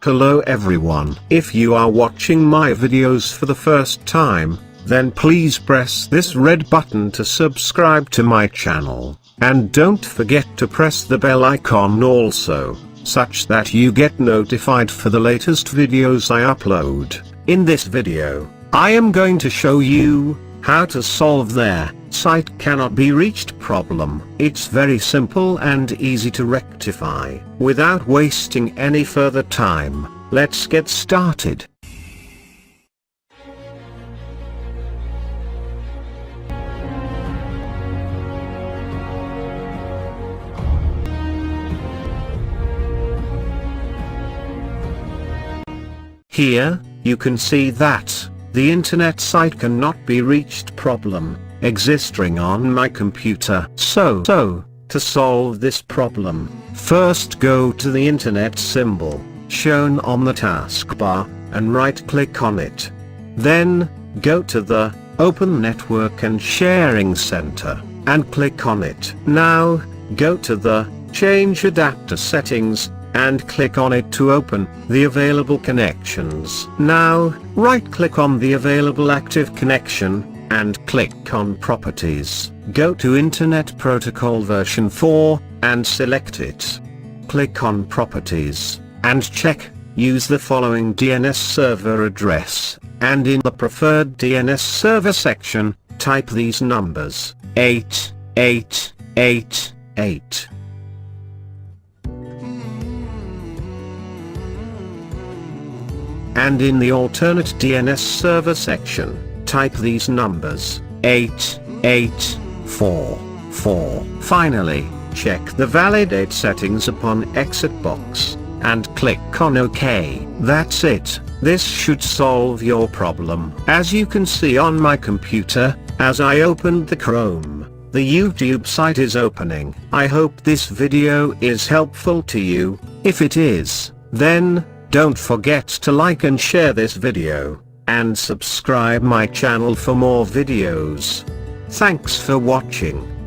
Hello everyone. If you are watching my videos for the first time, then please press this red button to subscribe to my channel, and don't forget to press the bell icon also, such that you get notified for the latest videos I upload. In this video, I am going to show you how to solve their site cannot be reached problem. It's very simple and easy to rectify. Without wasting any further time, let's get started. Here, you can see that the internet site cannot be reached problem existing on my computer. So to solve this problem, first go to the internet symbol shown on the taskbar and right click on it. Then go to the Open Network and Sharing Center and click on it. Now go to the Change Adapter Settings and click on it to open the available connections. Now, right-click on the available active connection, and click on Properties. Go to Internet Protocol version 4, and select it. Click on Properties, and check, use the following DNS server address, and in the preferred DNS server section, type these numbers, 8888. And in the alternate DNS server section, type these numbers, 8844. Finally, check the validate settings upon exit box, and click on OK. That's it. This should solve your problem. As you can see on my computer, as I opened the Chrome, the YouTube site is opening. I hope this video is helpful to you. If it is, then don't forget to like and share this video, and subscribe my channel for more videos. Thanks for watching.